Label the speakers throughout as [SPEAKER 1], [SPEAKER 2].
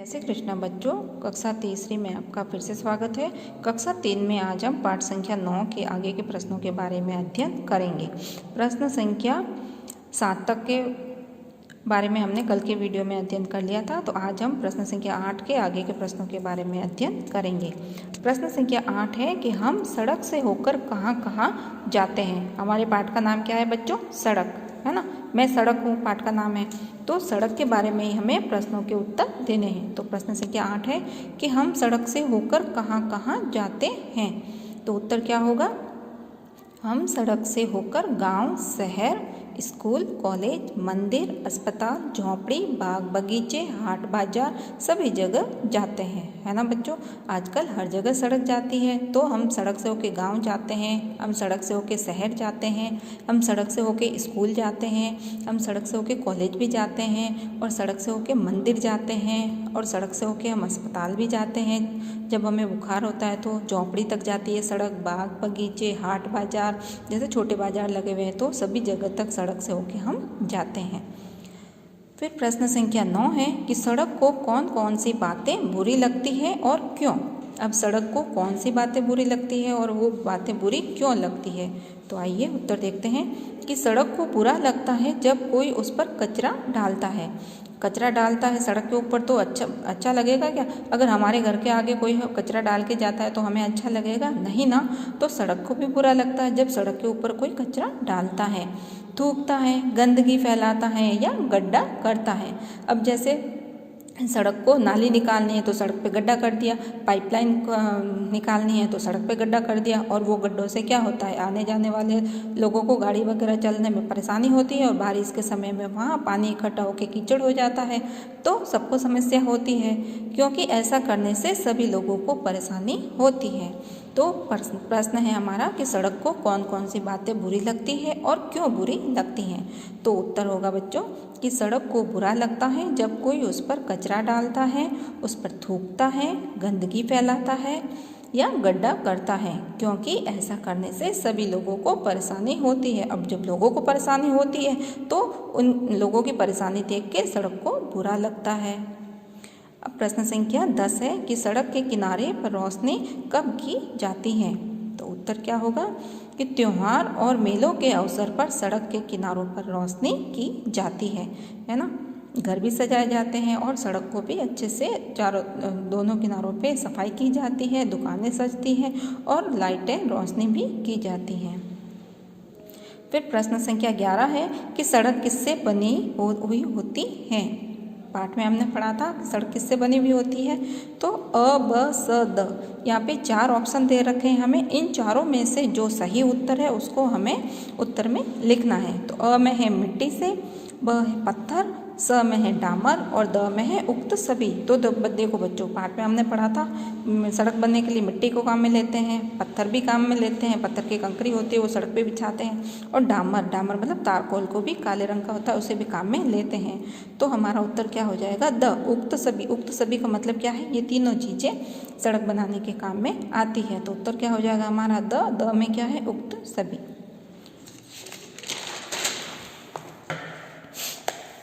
[SPEAKER 1] जय श्री कृष्ण बच्चों, कक्षा तीसरी में आपका फिर से स्वागत है। कक्षा 3 में आज हम पाठ संख्या 9 के आगे के प्रश्नों के बारे में अध्ययन करेंगे। प्रश्न संख्या 7 तक के बारे में हमने कल के वीडियो में अध्ययन कर लिया था, तो आज हम प्रश्न संख्या 8 के आगे के प्रश्नों के बारे में अध्ययन करेंगे। प्रश्न संख्या 8 है कि हम सड़क से होकर कहाँ कहाँ जाते हैं। हमारे पाठ का नाम क्या है बच्चों? सड़क, है ना। मैं सड़क हूँ पाठ का नाम है, तो सड़क के बारे में ही हमें प्रश्नों के उत्तर देने हैं। तो प्रश्न संख्या 8 है कि हम सड़क से होकर कहाँ कहाँ जाते हैं। तो उत्तर क्या होगा? हम सड़क से होकर गांव, शहर, स्कूल, कॉलेज, मंदिर, अस्पताल, झोंपड़ी, बाग बगीचे, हाट बाजार सभी जगह जाते हैं, है ना बच्चों। आजकल हर जगह सड़क जाती है, तो हम सड़क से होके गांव जाते हैं, हम सड़क से होके शहर जाते हैं, हम सड़क से होके स्कूल जाते हैं, हम सड़क से होके कॉलेज भी जाते हैं, और सड़क से होके मंदिर जाते हैं, और सड़क से होके हम अस्पताल भी जाते हैं। जब हमें बुखार होता है तो झोंपड़ी तक जाती है सड़क, बाग बगीचे, हाट बाजार, जैसे छोटे बाजार लगे हुए हैं, तो सभी जगह तक सड़क से होके हम जाते हैं। फिर प्रश्न संख्या 9 है कि सड़क को कौन कौन सी बातें बुरी लगती है और क्यों। अब सड़क को कौन सी बातें बुरी लगती है और वो बातें बुरी क्यों लगती है। तो आइए उत्तर देखते हैं कि सड़क को बुरा लगता है जब कोई उस पर कचरा डालता है। कचरा डालता है सड़क के ऊपर तो अच्छा लगेगा क्या? अगर हमारे घर के आगे कोई कचरा डाल के जाता है तो हमें अच्छा लगेगा? नहीं ना। तो सड़क को भी बुरा लगता है जब सड़क के ऊपर कोई कचरा डालता है, थूकता है, गंदगी फैलाता है या गड्ढा करता है। अब जैसे सड़क को नाली निकालनी है तो सड़क पे गड्ढा कर दिया, पाइपलाइन निकालनी है तो सड़क पे गड्ढा कर दिया, और वो गड्ढों से क्या होता है, आने जाने वाले लोगों को गाड़ी वगैरह चलने में परेशानी होती है, और बारिश के समय में वहाँ पानी इकट्ठा होकर कीचड़ हो जाता है, तो सबको समस्या होती है, क्योंकि ऐसा करने से सभी लोगों को परेशानी होती है। तो प्रश्न है हमारा कि सड़क को कौन कौन सी बातें बुरी लगती है और क्यों बुरी लगती हैं। तो उत्तर होगा बच्चों कि सड़क को बुरा लगता है जब कोई उस पर कचरा डालता है, उस पर थूकता है, गंदगी फैलाता है या गड्ढा करता है, क्योंकि ऐसा करने से सभी लोगों को परेशानी होती है। अब जब लोगों को परेशानी होती है तो उन लोगों की परेशानी देख के सड़क को बुरा लगता है। अब प्रश्न संख्या 10 है कि सड़क के किनारे पर रोशनी कब की जाती है। तो उत्तर क्या होगा कि त्योहार और मेलों के अवसर पर सड़क के किनारों पर रोशनी की जाती है ना। घर भी सजाए जाते हैं और सड़क को भी अच्छे से दोनों किनारों पे सफाई की जाती है, दुकानें सजती हैं और लाइटें रोशनी भी की जाती हैं। फिर प्रश्न संख्या 11 है कि सड़क किससे बनी हुई होती है। पाठ में हमने पढ़ा था कि सड़क किससे बनी हुई होती है। तो अ, ब, स, द, यहाँ पे 4 ऑप्शन दे रखे हैं हमें। इन चारों में से जो सही उत्तर है उसको हमें उत्तर में लिखना है। तो अ में है मिट्टी से, ब है पत्थर, स में है डामर और द में है उक्त सभी। तो देखो बच्चों, पाठ में हमने पढ़ा था सड़क बनने के लिए मिट्टी को काम में लेते हैं, पत्थर भी काम में लेते हैं, पत्थर की कंकरी होती है वो सड़क पे बिछाते हैं, और डामर मतलब तारकोल को भी काले रंग का होता है उसे भी काम में लेते हैं। तो हमारा उत्तर क्या हो जाएगा? द, उक्त सभी। उक्त सभी का मतलब क्या है? ये तीनों चीज़ें सड़क बनाने के काम में आती है। तो उत्तर क्या हो जाएगा हमारा? द में क्या है? उक्त सभी।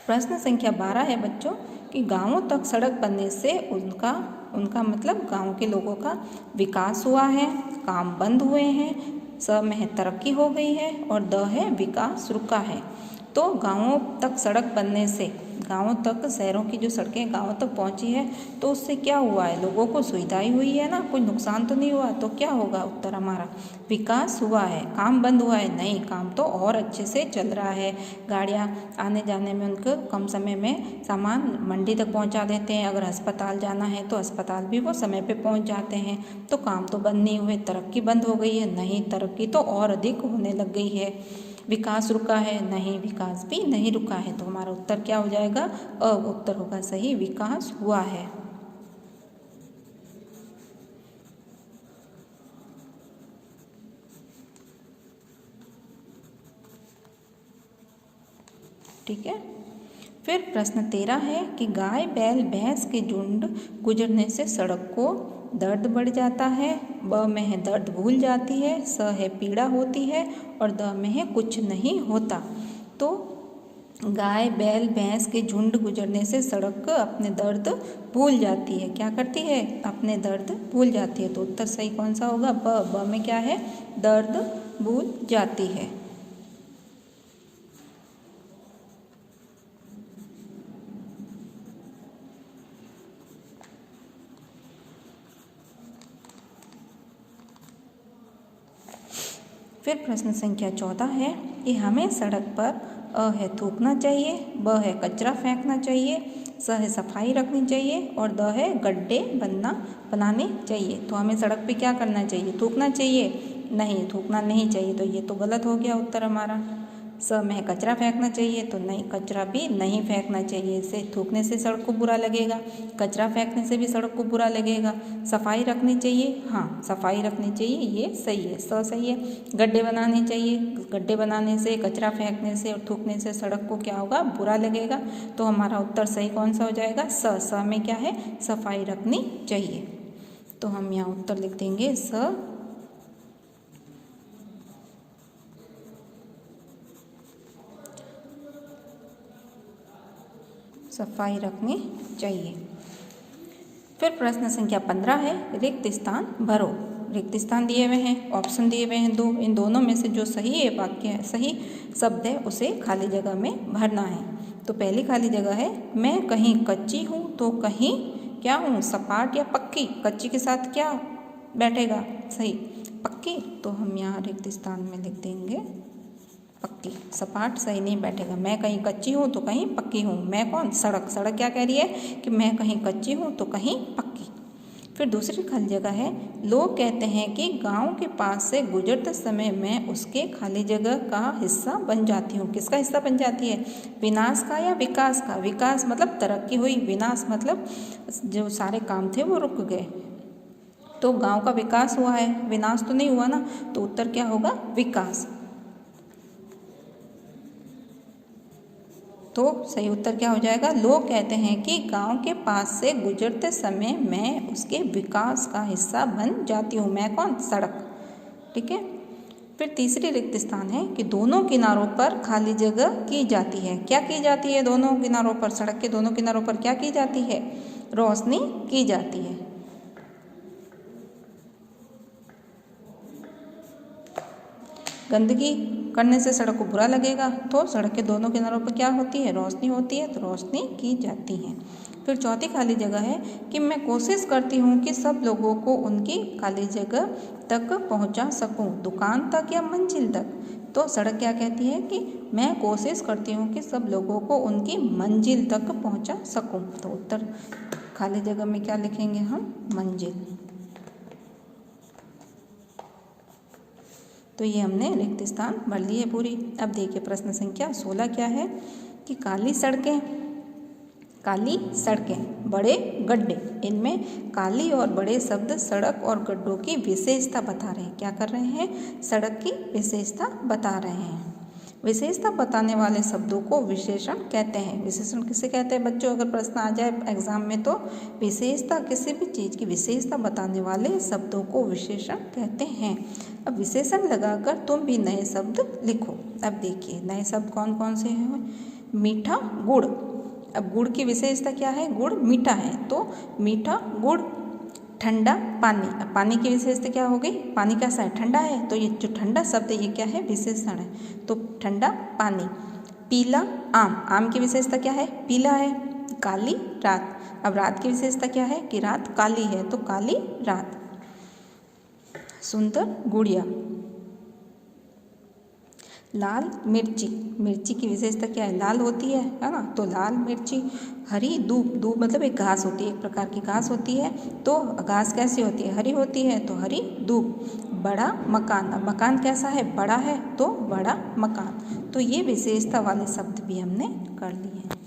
[SPEAKER 1] प्रश्न संख्या 12 है बच्चों कि गांवों तक सड़क बनने से उनका मतलब गांव के लोगों का विकास हुआ है, काम बंद हुए हैं, स में है तरक्की हो गई है, और द है विकास रुका है। तो गांवों तक सड़क बनने से, गांवों तक शहरों की जो सड़कें गांवों तक पहुंची है तो उससे क्या हुआ है? लोगों को सुविधा ही हुई है ना, कोई नुकसान तो नहीं हुआ। तो क्या होगा उत्तर हमारा? विकास हुआ है। काम बंद हुआ है? नहीं, काम तो और अच्छे से चल रहा है। गाड़ियां आने जाने में उनको कम समय में सामान मंडी तक पहुंचा देते हैं। अगर अस्पताल जाना है तो अस्पताल भी वो समय पे पहुंच जाते हैं। तो काम तो बंद नहीं हुए। तरक्की बंद हो गई है? नहीं, तरक्की तो और अधिक होने लग गई है। विकास रुका है? नहीं, विकास भी नहीं रुका है। तो हमारा उत्तर क्या हो जाएगा? उत्तर होगा सही, विकास हुआ है। ठीक है। फिर प्रश्न 13 है कि गाय, बैल, भैंस के झुंड गुजरने से सड़क को दर्द बढ़ जाता है। ब में है दर्द भूल जाती है, स है पीड़ा होती है, और द में है कुछ नहीं होता। तो गाय बैल भैंस के झुंड गुजरने से सड़क अपने दर्द भूल जाती है। क्या करती है? अपने दर्द भूल जाती है। तो उत्तर सही कौन सा होगा? ब में क्या है? दर्द भूल जाती है। फिर प्रश्न संख्या 14 है कि हमें सड़क पर अ है थूकना चाहिए, ब है कचरा फेंकना चाहिए, स है सफाई रखनी चाहिए और द है गड्ढे बनाने चाहिए। तो हमें सड़क पे क्या करना चाहिए? थूकना चाहिए? नहीं, थूकना नहीं चाहिए। तो ये तो गलत हो गया उत्तर हमारा। स में है कचरा फेंकना चाहिए, तो नहीं, कचरा भी नहीं फेंकना चाहिए। इसे थूकने से सड़क को बुरा लगेगा, कचरा फेंकने से भी सड़क को बुरा लगेगा। सफाई रखनी चाहिए, हाँ सफाई रखनी चाहिए, ये सही है, स सही है। गड्ढे बनाने चाहिए, गड्ढे बनाने से, कचरा फेंकने से और थूकने से सड़क को क्या होगा? बुरा लगेगा। तो हमारा उत्तर सही कौन सा हो जाएगा? स में क्या है? सफाई रखनी चाहिए। तो हम यहाँ उत्तर लिख देंगे स। सफाई रखनी चाहिए। फिर प्रश्न संख्या 15 है रिक्त स्थान भरो। रिक्त स्थान दिए हुए हैं, ऑप्शन दिए हुए हैं 2। इन दोनों में से जो सही है वाक्य है, सही शब्द है, उसे खाली जगह में भरना है। तो पहली खाली जगह है मैं कहीं कच्ची हूँ तो कहीं क्या हूँ? सपाट या पक्की। कच्ची के साथ क्या बैठेगा? सही, पक्की। तो हम यहाँ रिक्त स्थान में लिख देंगे पक्की। सपाट सही नहीं बैठेगा। मैं कहीं कच्ची हूँ तो कहीं पक्की हूँ। मैं कौन? सड़क। सड़क क्या कह रही है कि मैं कहीं कच्ची हूँ तो कहीं पक्की। फिर दूसरी खाली जगह है लोग कहते हैं कि गांव के पास से गुजरते समय मैं उसके खाली जगह का हिस्सा बन जाती हूँ। किसका हिस्सा बन जाती है? विनाश का या विकास का? विकास मतलब तरक्की हुई, विनाश मतलब जो सारे काम थे वो रुक गए। तो गाँव का विकास हुआ है, विनाश तो नहीं हुआ ना। तो उत्तर क्या होगा? विकास। तो सही उत्तर क्या हो जाएगा? लोग कहते हैं कि गांव के पास से गुजरते समय मैं उसके विकास का हिस्सा बन जाती हूँ। मैं कौन? सड़क। ठीक है। फिर तीसरी रिक्त स्थान है कि दोनों किनारों पर खाली जगह की जाती है। क्या की जाती है? दोनों किनारों पर, सड़क के दोनों किनारों पर क्या की जाती है? रोशनी की जाती है। गंदगी करने से सड़क को बुरा लगेगा, तो सड़क के दोनों किनारों पर क्या होती है? रोशनी होती है, तो रोशनी की जाती है। फिर चौथी खाली जगह है कि मैं कोशिश करती हूँ कि सब लोगों को उनकी खाली जगह तक पहुँचा सकूँ, दुकान तक या मंजिल तक। तो सड़क क्या कहती है कि मैं कोशिश करती हूँ कि सब लोगों को उनकी मंजिल तक पहुँचा सकूँ। तो उत्तर खाली जगह में क्या लिखेंगे हम? मंजिल। तो ये हमने रिक्त स्थान भर ली है पूरी। अब देखिए प्रश्न संख्या 16 क्या है कि काली सड़कें बड़े गड्ढे। इनमें काली और बड़े शब्द सड़क और गड्ढों की विशेषता बता रहे हैं। क्या कर रहे हैं? सड़क की विशेषता बता रहे हैं। विशेषता बताने वाले शब्दों को विशेषण कहते हैं। विशेषण किसे कहते हैं बच्चों? अगर प्रश्न आ जाए एग्जाम में तो विशेषता, किसी भी चीज़ की विशेषता बताने वाले शब्दों को विशेषण कहते हैं। अब विशेषण लगाकर तुम भी नए शब्द लिखो। अब देखिए नए शब्द कौन कौन से हैं? मीठा, गुड़। अब गुड़ की विशेषता क्या है? गुड़ मीठा है, तो मीठा गुड़। ठंडा पानी। अब पानी की विशेषता क्या हो गई? पानी कैसा है? ठंडा है, तो ये जो ठंडा शब्द है ये क्या है? विशेषण है, तो ठंडा पानी। पीला आम। आम की विशेषता क्या है? पीला है। काली रात। अब रात की विशेषता क्या है? कि रात काली है, तो काली रात। सुंदर गुड़िया। लाल मिर्ची। मिर्ची की विशेषता क्या है? लाल होती है ना, तो लाल मिर्ची। हरी दूब। दूब मतलब एक घास होती है, एक प्रकार की घास होती है, तो घास कैसी होती है? हरी होती है, तो हरी दूब। बड़ा मकान। अब मकान कैसा है? बड़ा है, तो बड़ा मकान। तो ये विशेषता वाले शब्द भी हमने कर लिए हैं।